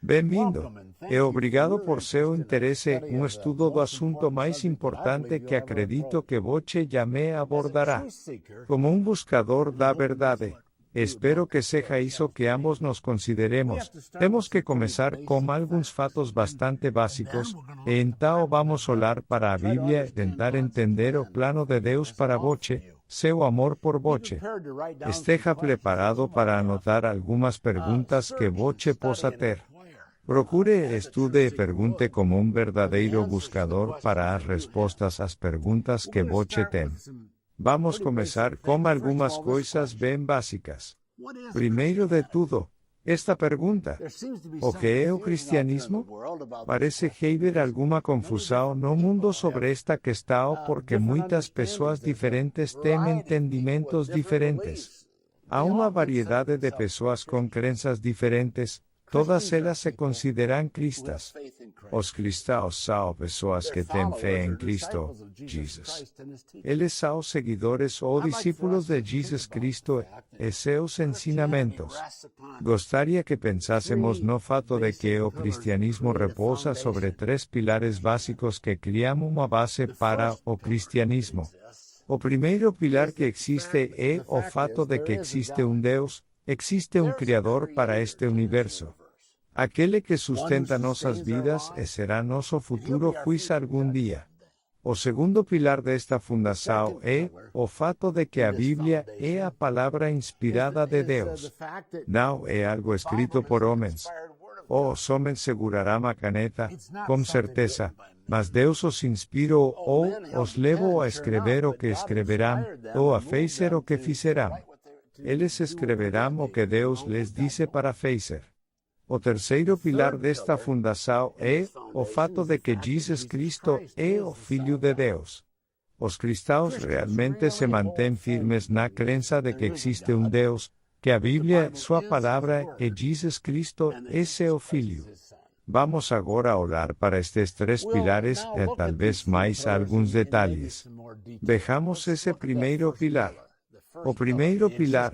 Bem-vindo. E obrigado por seu interesse um estudo do assunto mais importante que acredito que você jamais abordará. Como um buscador da verdade. Espero que seja isso que ambos nos consideremos. Temos que começar com alguns fatos bastante básicos, e então vamos olhar para a Bíblia e tentar entender o plano de Deus para você, seu amor por você. Esteja preparado para anotar algumas perguntas que você possa ter. Procure, estude e pergunte como um verdadeiro buscador para as respostas às perguntas que você tem. Vamos começar com algumas coisas bem básicas. Primeiro de tudo, esta pergunta: o que é o cristianismo? Parece haver alguma confusão no mundo sobre esta questão porque muitas pessoas diferentes têm entendimentos diferentes. Há uma variedade de pessoas com crenças diferentes. Todas elas se consideram cristãs. Os cristãos são pessoas que têm fé em Cristo, Jesus. Eles são seguidores ou discípulos de Jesus Cristo e seus ensinamentos. Gostaria que pensássemos no fato de que o cristianismo repousa sobre três pilares básicos que criam uma base para o cristianismo. O primeiro pilar que existe é o fato de que existe um Deus, existe um Criador para este universo. Aquele que sustenta nossas vidas e será nosso futuro juiz algum dia. O segundo pilar desta fundação é o fato de que a Bíblia é a palavra inspirada de Deus. Não é algo escrito por homens. Os homens segurarão a caneta, com certeza, mas Deus os inspirou ou os levou a escrever o que escreverão, ou a fazer o que fizerão. Eles escreverão o que Deus lhes disse para fazer. O terceiro pilar desta fundação é o fato de que Jesus Cristo é o Filho de Deus. Os cristãos realmente se mantêm firmes na crença de que existe um Deus, que a Bíblia é sua palavra e Jesus Cristo é seu Filho. Vamos agora olhar para estes três pilares e talvez mais alguns detalhes. Vejamos esse primeiro pilar. O primeiro pilar,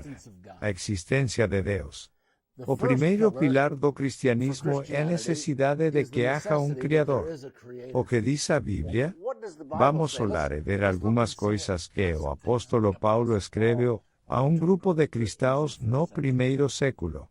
a existência de Deus. O primeiro pilar do cristianismo é a necessidade de que haja um Criador. O que diz a Bíblia? Vamos olhar e ver algumas coisas que o apóstolo Paulo escreveu a um grupo de cristãos no primeiro século.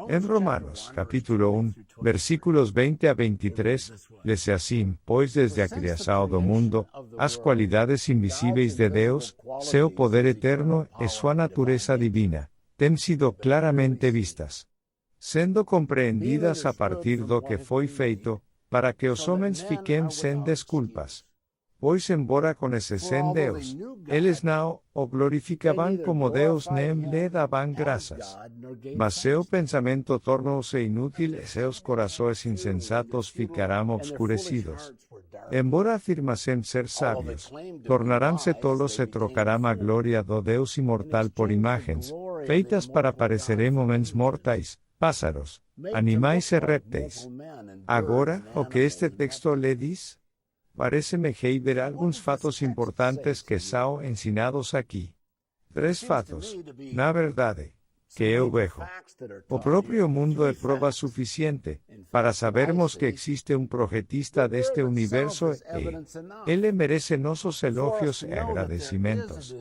Em Romanos, capítulo 1, versículos 20 a 23, lê-se assim: pois desde a criação do mundo, as qualidades invisíveis de Deus, seu poder eterno e sua natureza divina, têm sido claramente vistas, sendo compreendidas a partir do que foi feito, para que os homens fiquem sem desculpas. Pois embora conhecessem Deus, eles não o glorificavam como Deus nem lhe davam graças. Mas seu pensamento tornou-se inútil e seus corações insensatos ficarão obscurecidos. Embora afirmassem ser sábios, tornarão-se tolos e trocarão a glória do Deus imortal por imagens, feitas para parecerem homens mortais, pássaros, animais e répteis. Agora, o que este texto lhe diz? Parece-me haver alguns fatos importantes que são ensinados aqui. Três fatos, na verdade, que eu vejo. O próprio mundo é prova suficiente para sabermos que existe um projetista deste universo e ele merece nossos elogios e agradecimentos.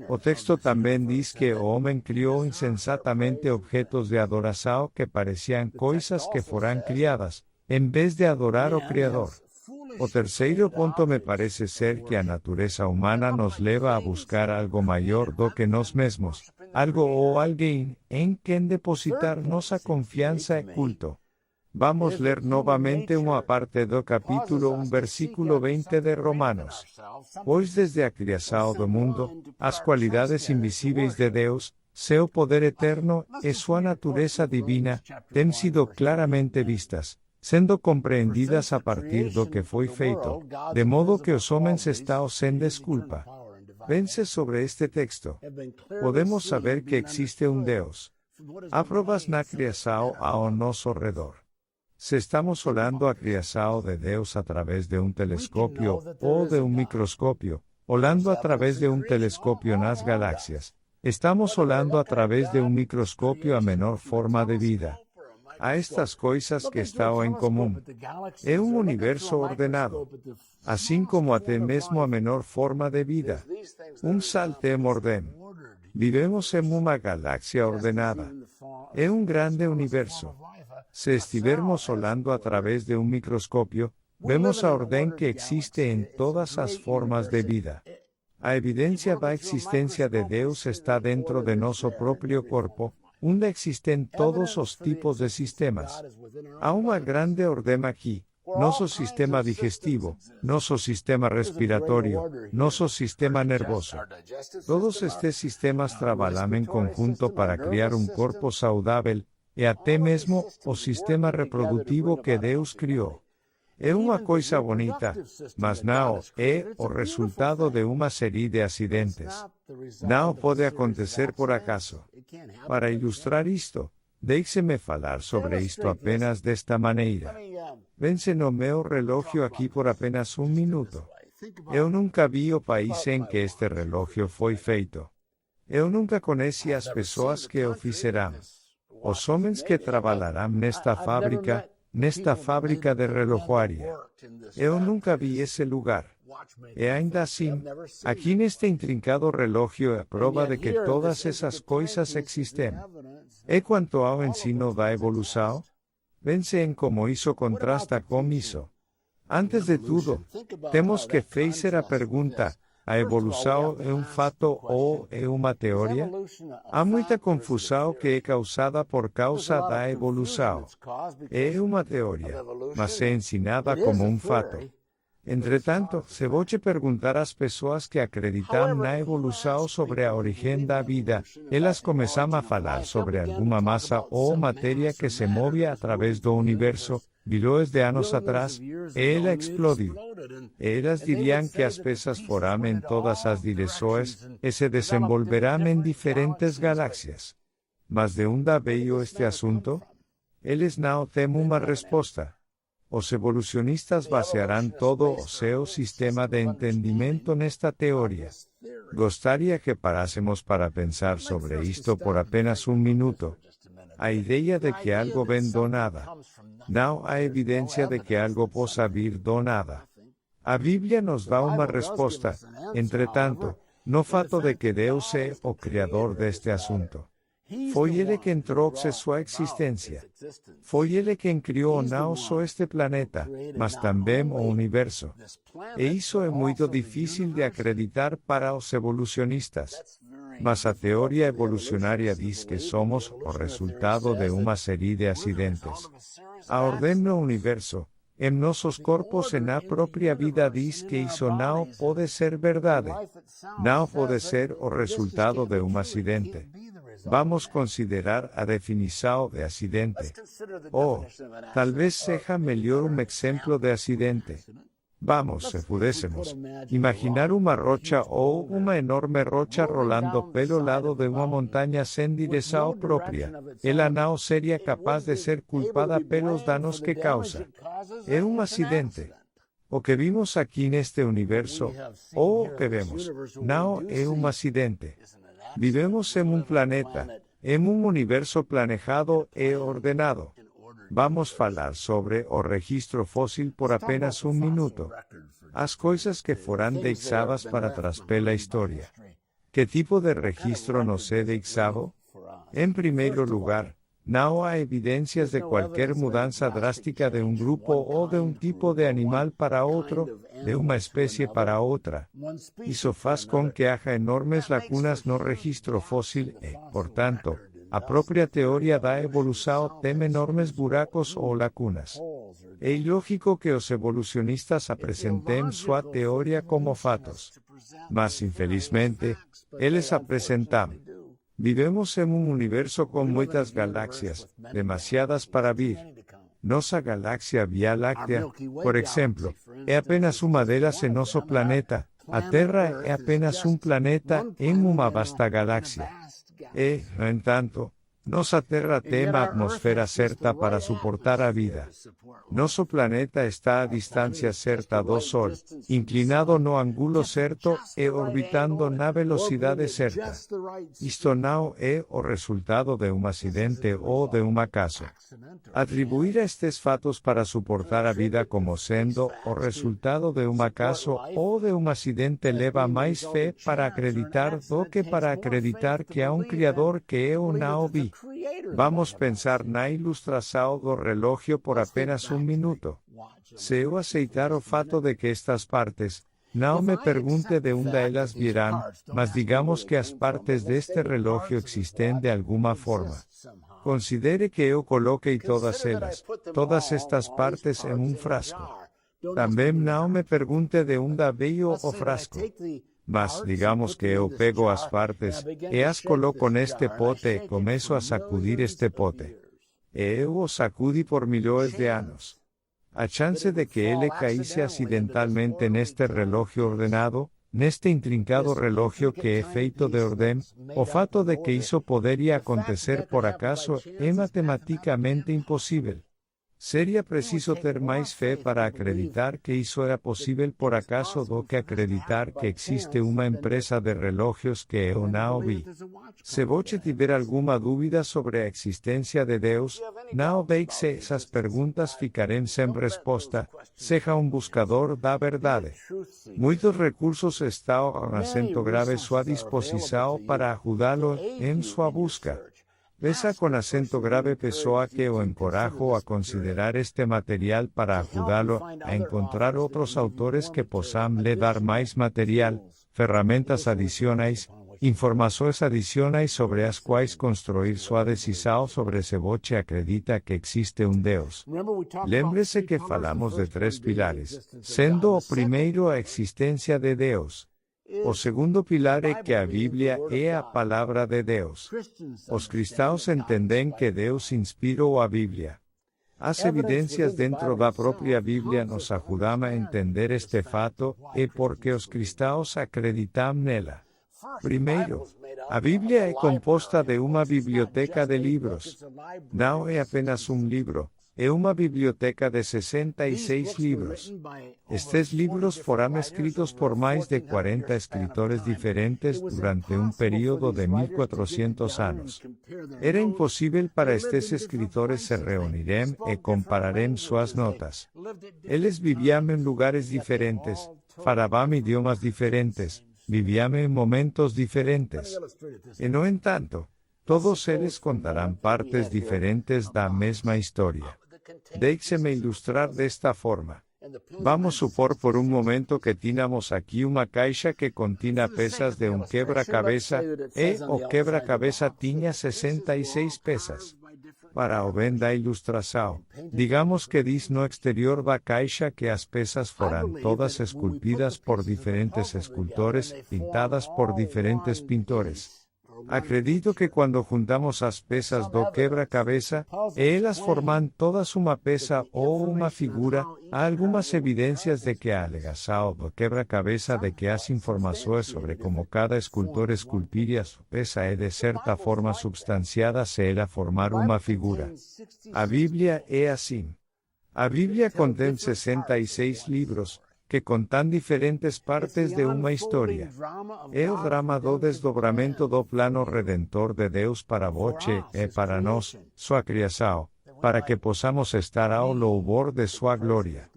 O texto também diz que o homem criou insensatamente objetos de adoração que pareciam coisas que foram criadas, em vez de adorar o Criador. O terceiro ponto me parece ser que a natureza humana nos leva a buscar algo maior do que nós mesmos, algo ou alguém em quem depositar nossa confiança e culto. Vamos ler novamente uma parte do capítulo 1, versículo 20 de Romanos. Pois desde a criação do mundo, as qualidades invisíveis de Deus, seu poder eterno e sua natureza divina, têm sido claramente vistas, sendo compreendidas a partir do que foi feito, de modo que os homens estão sem desculpa. Pense sobre este texto. Podemos saber que existe um Deus. Há provas na criação ao nosso redor. Se estamos olhando a criação de Deus através de um telescópio ou de um microscópio, olhando através de um telescópio nas galáxias, estamos olhando através de um microscópio a menor forma de vida. a estas coisas que estão em comum. É um universo ordenado, assim como até mesmo a menor forma de vida. Saltem ordem. Vivemos em uma galáxia ordenada. É um grande universo. Se estivermos olhando a través de um microscópio, vemos a ordem que existe em todas as formas de vida. A evidencia da existência de Deus está dentro de nosso próprio corpo, onde existem todos os tipos de sistemas. Há uma grande ordem aqui. Nosso sistema digestivo, nosso sistema respiratório, nosso sistema nervoso. Todos estes sistemas trabalham em conjunto para criar um corpo saudável, e até mesmo o sistema reprodutivo que Deus criou. É uma coisa bonita, mas não é o resultado de uma série de acidentes. Não pode acontecer por acaso. Para ilustrar isto, deixe-me falar sobre isto apenas desta maneira. Vence no meu relógio aqui por apenas um minuto. Eu nunca vi o país em que este relógio foi feito. Eu nunca conheci as pessoas que o fizeram. Os homens que trabalharão nesta fábrica de relojoaria. Eu nunca vi esse lugar. E ainda assim, aqui neste intrincado relógio é a prova de que todas essas coisas existem. E quanto ao ensino da evolução, pense em como isso contrasta com isso. Antes de tudo, temos que fazer a pergunta: a evolução é um fato ou é uma teoria? Há muita confusão que é causada por causa da evolução. É uma teoria, mas é ensinada como um fato. Entretanto, se vou te perguntar às pessoas que acreditam na evolução sobre a origem da vida, elas começam a falar sobre alguma massa ou matéria que se move através do universo, bilhões de anos atrás, e ela explodiu. Elas diriam que as peças foram em todas as direções e se desenvolverão em diferentes galáxias. Mas de onde veio este assunto? Eles não têm uma resposta. Os evolucionistas basearão todo o seu sistema de entendimento nesta teoria. Gostaria que parássemos para pensar sobre isto por apenas um minuto. A ideia de que algo vem do nada. Não há evidência de que algo possa vir do nada. A Bíblia nos dá uma resposta, entretanto, no fato de que Deus é o criador deste assunto. Foi Ele quem trouxe sua existência. Foi Ele quem criou não só este planeta, mas também o universo. E isso é muito difícil de acreditar para os evolucionistas. Mas a teoria evolucionária diz que somos o resultado de uma série de acidentes. A ordem no universo, em nossos corpos e na própria vida diz que isso não pode ser verdade. Não pode ser o resultado de um acidente. Vamos considerar a definição de acidente. Ou, talvez seja melhor um exemplo de acidente. Vamos, se pudéssemos, imaginar uma rocha ou uma enorme rocha rolando pelo lado de uma montanha sem direção própria. Ela não seria capaz de ser culpada pelos danos que causa. É um acidente. O que vimos aqui neste universo, ou o que vemos, não é um acidente. Vivemos em um planeta, em um universo planejado e ordenado. Vamos falar sobre o registro fóssil por apenas um minuto. As coisas que foram deixadas para trás pela história. Que tipo de registro nos é deixado? Em primeiro lugar, não há evidências de qualquer mudança drástica de um grupo ou de um tipo de animal para outro, de uma espécie para outra. Isso faz com que haja enormes lacunas no registro fóssil e, portanto, a própria teoria da evolução tem enormes buracos ou lacunas. É ilógico que os evolucionistas apresentem sua teoria como fatos. Mas, infelizmente, eles apresentam. Vivemos em um universo com muitas galáxias, demasiadas para vir. Nossa galáxia Via Láctea, por exemplo, é apenas uma delas em nosso planeta. A Terra é apenas um planeta em uma vasta galáxia. E, no entanto, Nossa terra tem uma atmosfera certa para suportar a vida. Nosso planeta está a distância certa do Sol, inclinado no ângulo certo e orbitando na velocidade certa. Isto não é o resultado de um acidente ou de um acaso. Atribuir estes fatos para suportar a vida como sendo o resultado de um acaso ou de um acidente leva mais fé para acreditar do que para acreditar que há um Criador que eu não vi. Vamos pensar na ilustração do relógio por apenas um minuto. Se eu aceitar o fato de que estas partes, não me pergunte de onde elas virão, mas digamos que as partes deste relógio existem de alguma forma. Considere que eu coloquei todas elas, todas estas partes em um frasco. Também não me pergunte de onde veio o frasco. Mas digamos que eu pego as partes e as coloco neste pote e começo a sacudir este pote. E eu o sacudi por milhões de anos. A chance de que ele caísse acidentalmente neste relógio ordenado, neste intrincado relógio que é feito de ordem, o fato de que isso poderia acontecer por acaso é matematicamente impossível. Seria preciso ter mais fé para acreditar que isso era possível por acaso do que acreditar que existe uma empresa de relógios que eu não vi. Se você tiver alguma dúvida sobre a existência de Deus, não deixe essas perguntas ficarem sem resposta, seja um buscador da verdade. Muitos recursos estão a acento grave sua disposição para ajudá-lo em sua busca. Peça com acento grave pessoa que o encorajo a considerar este material para ajudá-lo a encontrar outros autores que possam lhe dar mais material, ferramentas adicionais, informações adicionais sobre as quais construir sua decisão sobre se você acredita que existe um Deus. Lembre-se que falamos de 3 pilares, sendo o primeiro a existência de Deus. O segundo pilar é que a Bíblia é a palavra de Deus. Os cristãos entendem que Deus inspirou a Bíblia. As evidências dentro da própria Bíblia nos ajudam a entender este fato e porque os cristãos acreditam nela. Primeiro, a Bíblia é composta de uma biblioteca de livros. Não é apenas um livro. É uma biblioteca de 66 livros. Estes livros foram escritos por mais de 40 escritores diferentes durante um período de 1400 anos. Era impossível para estes escritores se reunirem e compararem suas notas. Eles viviam em lugares diferentes, falavam idiomas diferentes, viviam em momentos diferentes. E, no entanto, todos eles contarão partes diferentes da mesma história. Deixe-me ilustrar desta forma. Vamos supor por um momento que tínhamos aqui uma caixa que continha peças de um quebra-cabeça, e o quebra-cabeça tinha 66 peças. Para o bem da ilustração, digamos que diz no exterior da caixa que as peças foram todas esculpidas por diferentes escultores, pintadas por diferentes pintores. Acredito que quando juntamos as peças do quebra-cabeça, e elas formam todas uma peça ou uma figura, há algumas evidências de que a alegação do quebra-cabeça de que as informações sobre como cada escultor esculpiria sua peça é de certa forma substanciada se ela formar uma figura. A Bíblia é assim. A Bíblia contém 66 livros, que contam diferentes partes de uma história. É o drama do desdobramento do plano redentor de Deus para você e para nós, sua criação, para que possamos estar ao louvor de sua glória.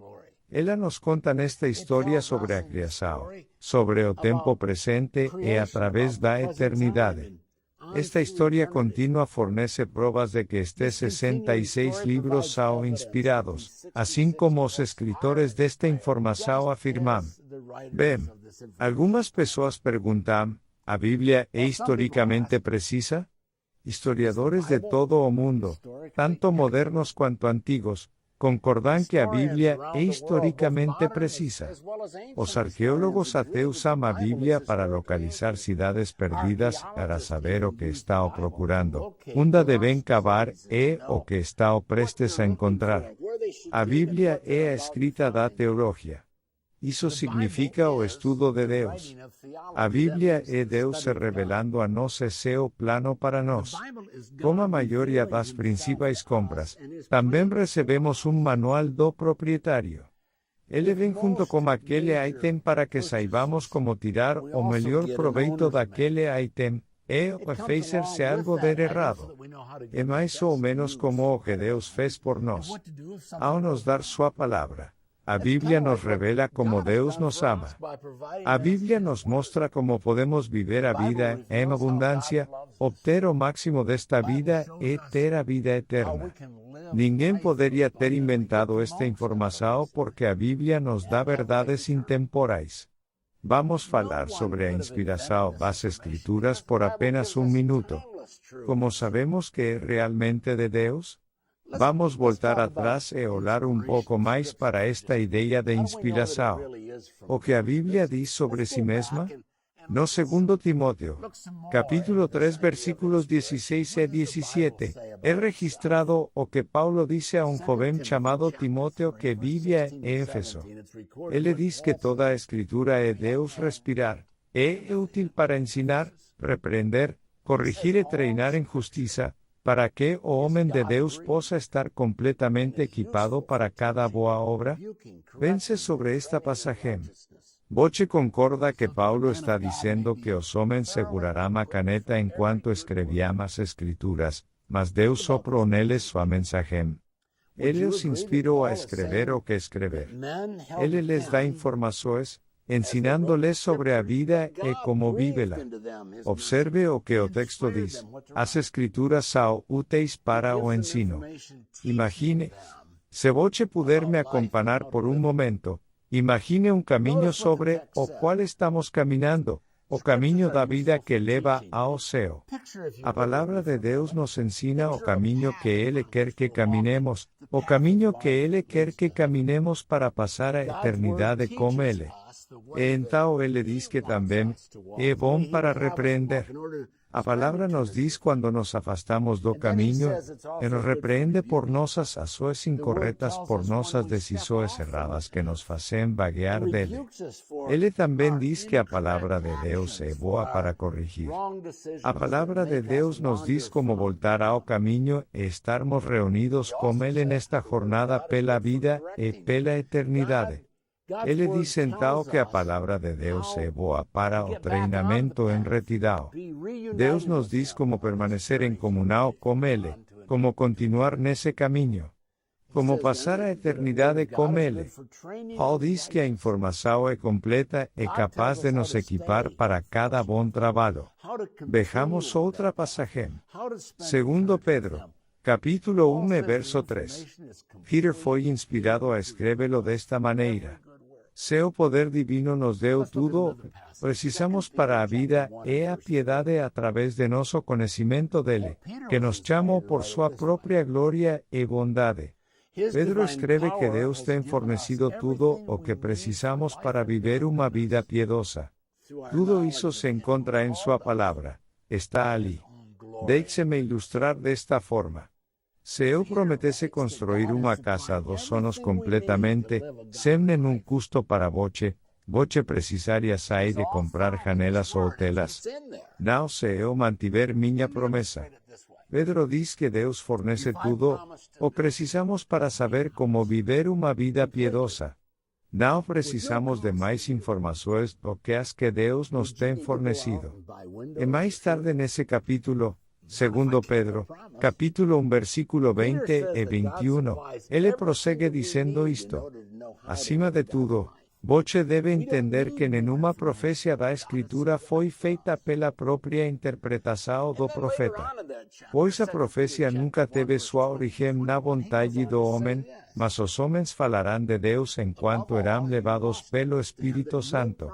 Ela nos conta nesta história sobre a criação, sobre o tempo presente e através da eternidade. Esta história contínua fornece provas de que estes 66 livros são inspirados, assim como os escritores desta informação afirmam. Bem, algumas pessoas perguntam, a Bíblia é historicamente precisa? Historiadores de todo o mundo, tanto modernos quanto antigos, concordam que a Bíblia é historicamente precisa. Os arqueólogos até usam a Bíblia para localizar cidades perdidas, para saber o que estão procurando, onde devem cavar e o que estão prestes a encontrar. A Bíblia é a escrita da teologia. Isso significa o estudo de Deus. A Bíblia é Deus se revelando a nós e seu plano para nós. Como a maioria das principais compras, também recebemos um manual do proprietário. Ele vem junto com aquele item para que saibamos como tirar o melhor proveito daquele item, e o fazer se algo der errado. É mais ou menos como o que Deus fez por nós. Ao nos dar sua palavra, a Bíblia nos revela como Deus nos ama. A Bíblia nos mostra como podemos viver a vida em abundância, obter o máximo desta vida e ter a vida eterna. Ninguém poderia ter inventado esta informação porque a Bíblia nos dá verdades intemporais. Vamos falar sobre a inspiração das Escrituras por apenas um minuto. Como sabemos que é realmente de Deus? Vamos voltar atrás e olhar um pouco mais para esta ideia de inspiração. O que a Bíblia diz sobre si mesma? No 2 Timóteo, capítulo 3, versículos 16 e 17, é registrado o que Paulo disse a um jovem chamado Timóteo que vivia em Éfeso. Ele diz que toda a Escritura é Deus respirar, é útil para ensinar, repreender, corrigir e treinar em justiça, para que o homem de Deus possa estar completamente equipado para cada boa obra. Pense sobre esta passagem. Boche concorda que Paulo está dizendo que os homens segurarão a caneta enquanto escreviam as Escrituras, mas Deus soprou neles sua mensagem. Ele os inspirou a escrever o que escrever. Ele lhes dá informações, ensinando-lhes sobre a vida e como vivê-la. Observe o que o texto diz. As Escrituras são úteis para o ensino. Imagine, se Boche puder me acompanhar por um momento, imagine um caminho sobre o qual estamos caminhando, o caminho da vida que leva ao céu. A palavra de Deus nos ensina o caminho que Ele quer que caminemos, o caminho que Ele quer que caminemos para passar a eternidade com Ele. E então Ele diz que também é bom para repreender. A palavra nos diz quando nos afastamos do caminho, e nos repreende por nossas ações incorretas, por nossas decisões erradas que nos fazem vaguear dele. Ele também diz que a palavra de Deus é boa para corrigir. A palavra de Deus nos diz como voltar ao caminho e estarmos reunidos com Ele nesta jornada pela vida e pela eternidade. Ele diz então que a palavra de Deus é boa para o treinamento em retidão. Deus nos diz como permanecer em comunhão com Ele, como continuar nesse caminho, como passar a eternidade com Ele. Paul diz que a informação é completa e capaz de nos equipar para cada bom trabalho. Vejamos outra passagem. 2 Pedro, capítulo 1 e verso 3. Peter foi inspirado a escrevê-lo desta maneira. Seu poder divino nos deu tudo o que precisamos para a vida e a piedade através de nosso conhecimento dele, que nos chamou por sua própria glória e bondade. Pedro escreve que Deus tem fornecido tudo o que precisamos para viver uma vida piedosa. Tudo isso se encontra em sua palavra. Está ali. Deixe-me ilustrar desta forma. Se eu prometesse construir uma casa dos sonhos completamente, sem nenhum custo para Boche, Boche precisaria sair de comprar janelas ou telas. Não se eu mantiver minha promessa. Pedro diz que Deus fornece tudo o precisamos para saber como viver uma vida piedosa. Não precisamos de mais informações do que as que Deus nos tem fornecido. E mais tarde nesse capítulo, 2 Pedro, capítulo 1, versículo 20 e 21, ele prossegue dizendo isto. Acima de tudo, Boche deve entender que nenhuma profecia da Escritura foi feita pela própria interpretação do profeta. Pois a profecia nunca teve sua origem na vontade do homem, mas os homens falarão de Deus enquanto serão levados pelo Espírito Santo.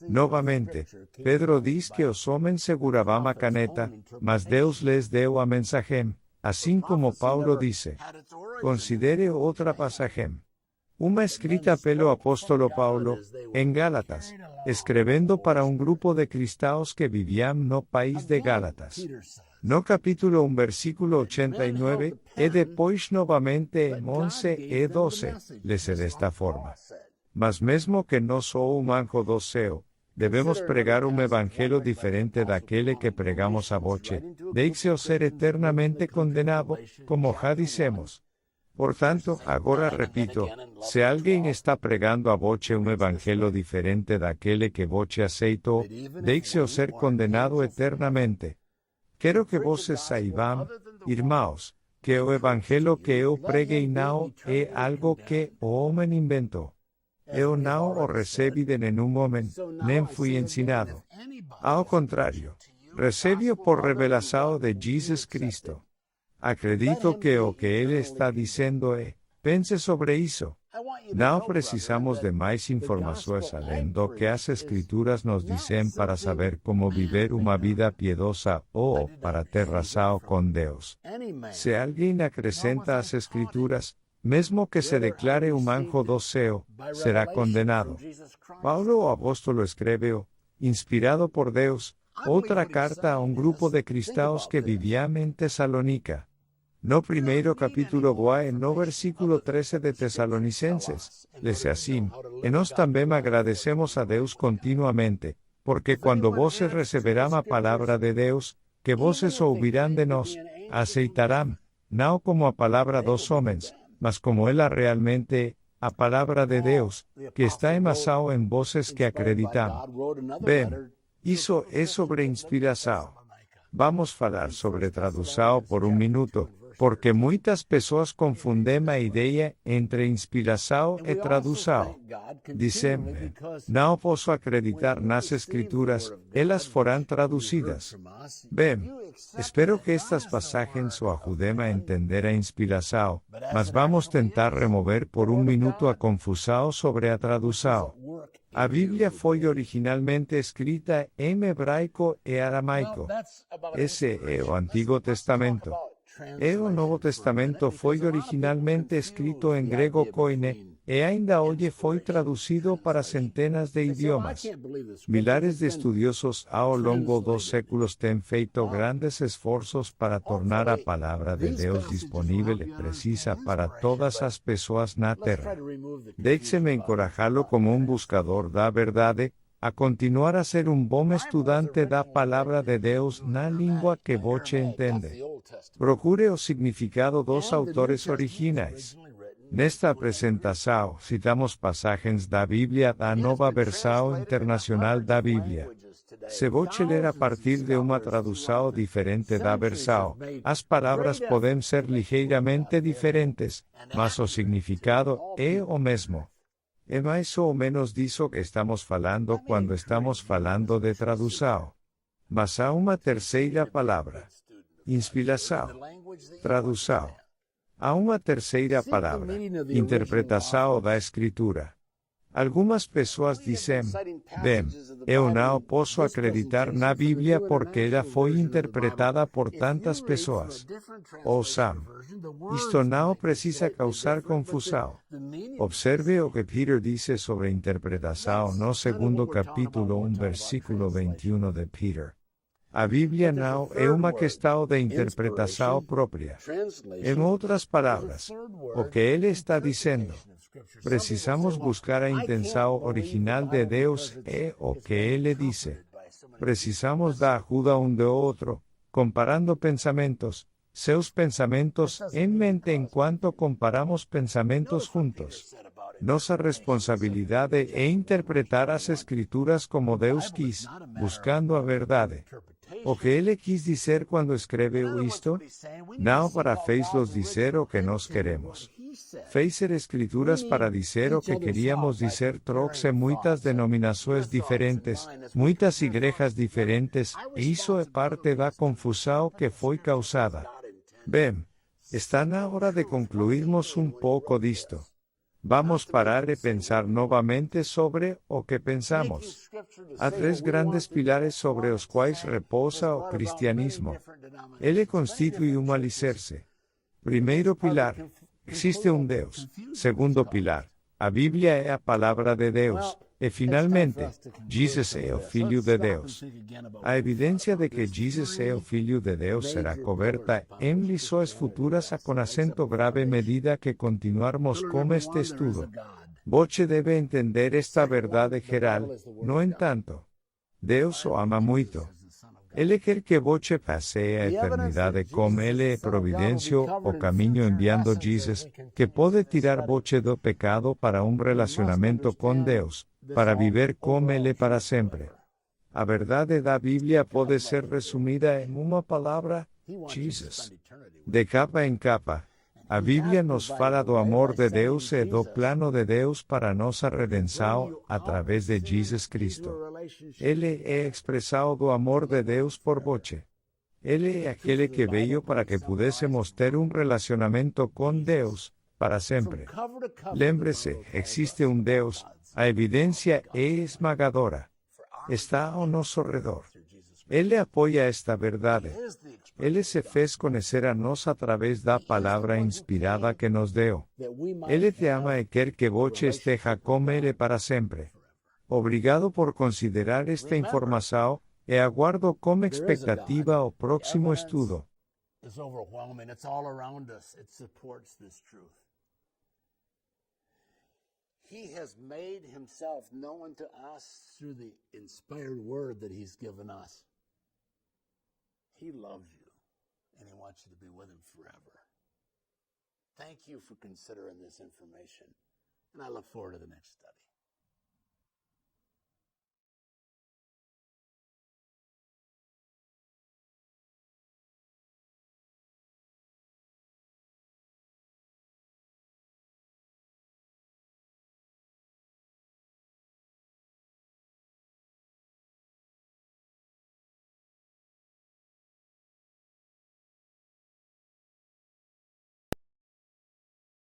Novamente, Pedro diz que os homens seguravam a caneta, mas Deus lhes deu a mensagem, assim como Paulo disse. Considere outra passagem. Uma escrita pelo apóstolo Paulo, em Gálatas, escrevendo para um grupo de cristãos que viviam no país de Gálatas. No capítulo 1, versículo 89, e depois novamente em 11 e 12, lê-se desta forma. Mas mesmo que não sou um anjo do céu, devemos pregar um evangelho diferente daquele que pregamos a voce, deixe-o ser eternamente condenado, como já dissemos. Portanto, agora repito, se alguém está pregando a voce um evangelho diferente daquele que voce aceitou, deixe-o ser condenado eternamente. Quero que vocês saibam, irmãos, que o evangelho que eu preguei não é algo que o homem inventou. Eu não o recebi de nenhum homem, nem fui ensinado. Ao contrário, recebi-o por revelação de Jesus Cristo. Acredito que o que ele está dizendo é, pense sobre isso. Não precisamos de mais informações além do que as Escrituras nos dizem para saber como viver uma vida piedosa ou para ter razão com Deus. Se alguém acrescenta às Escrituras, mesmo que se declare um anjo do céu, será condenado. Paulo, o apóstolo, escreveu, inspirado por Deus, outra carta a um grupo de cristãos que viviam em Tessalônica. No primeiro capítulo e no versículo 13 de Tesalonicenses, lese assim, e nós também agradecemos a Deus continuamente, porque quando vocês receberão a palavra de Deus, que vocês ouvirão de nós, aceitarão, não como a palavra dos homens, mas como ela realmente é, a palavra de Deus, que está envasada em vocês que acreditam. Bem, isso é sobre inspiração. Vamos falar sobre tradução por um minuto, porque muitas pessoas confundem a ideia entre inspiração e tradução. Dizem, não posso acreditar nas Escrituras, elas foram traduzidas. Bem, espero que estas passagens o ajudem a entender a inspiração, mas vamos tentar remover por um minuto a confusão sobre a tradução. A Bíblia foi originalmente escrita em hebraico e aramaico. Esse é o Antigo Testamento. E o Novo Testamento foi originalmente escrito em grego koine, e ainda hoje foi traduzido para centenas de idiomas. Milhares de estudiosos ao longo dos séculos têm feito grandes esforços para tornar a palavra de Deus disponível e precisa para todas as pessoas na Terra. Deixe-me encorajá-lo como um buscador da verdade, a continuar a ser um bom estudante da palavra de Deus na língua que você entende. Procure o significado dos autores originais. Nesta apresentação, citamos passagens da Bíblia da Nova Versão Internacional da Bíblia. Se você ler a partir de uma tradução diferente da versão, as palavras podem ser ligeiramente diferentes, mas o significado é o mesmo. É mais ou menos disso que estamos falando quando estamos falando de tradução. Mas há uma terceira palavra. Inspiração. Tradução. Há uma terceira palavra. Interpretação da Escritura. Algumas pessoas dizem, bem, eu não posso acreditar na Bíblia porque ela foi interpretada por tantas pessoas. Ouçam, isto não precisa causar confusão. Observe o que Peter disse sobre interpretação no segundo capítulo 1, versículo 21 de Peter. A Bíblia não é uma questão de interpretação própria. Em outras palavras, o que ele está dizendo, precisamos buscar a intenção original de Deus e o que ele disse. Precisamos da ajuda um do outro, comparando pensamentos, seus pensamentos em mente enquanto comparamos pensamentos juntos. Nossa responsabilidade é interpretar as Escrituras como Deus quis, buscando a verdade. O que ele quis dizer quando escreveu isto? Não para fez-los dizer o que nós queremos. Fez ser Escrituras para dizer o que queríamos dizer. Trouxe muitas denominações diferentes, muitas igrejas diferentes, e isso é parte da confusão que foi causada. Bem, está na hora de concluirmos um pouco disto. Vamos parar e pensar novamente sobre o que pensamos. Há três grandes pilares sobre os quais repousa o cristianismo. Ele constitui um alicerce. Primeiro pilar, existe um Deus. Segundo pilar, a Bíblia é a palavra de Deus. E finalmente, Jesus é o Filho de Deus. A evidência de que Jesus é o Filho de Deus será coberta em lições futuras com acento grave à medida que continuarmos com este estudo. Voce debe entender esta verdade geral, no entanto. Deus o ama muito. Ele quer que voce passe a eternidade com ele providencio o caminho enviando Jesus, que pode tirar voce do pecado para um relacionamento com Deus, para viver com ele para sempre. A verdade da Bíblia pode ser resumida em uma palavra: Jesus. De capa em capa, a Bíblia nos fala do amor de Deus e do plano de Deus para nossa redenção através de Jesus Cristo. Ele é expressão do amor de Deus por voce. Ele é aquele que veio para que pudéssemos ter um relacionamento com Deus para sempre. Lembre-se, existe um Deus, a evidência é esmagadora. Está ao nosso redor. Ele apoia esta verdade. Ele se fez conhecer a nós através da palavra inspirada que nos deu. Ele te ama e quer que voce esteja com ele para sempre. Obrigado por considerar esta informação e aguardo com expectativa o próximo estudo. It's overwhelming. It's all around us. It supports this truth. He has made himself known to us through the inspired word that he's given us. He loves you, and he wants you to be with him forever. Thank you for considering this information, and I look forward to the next study.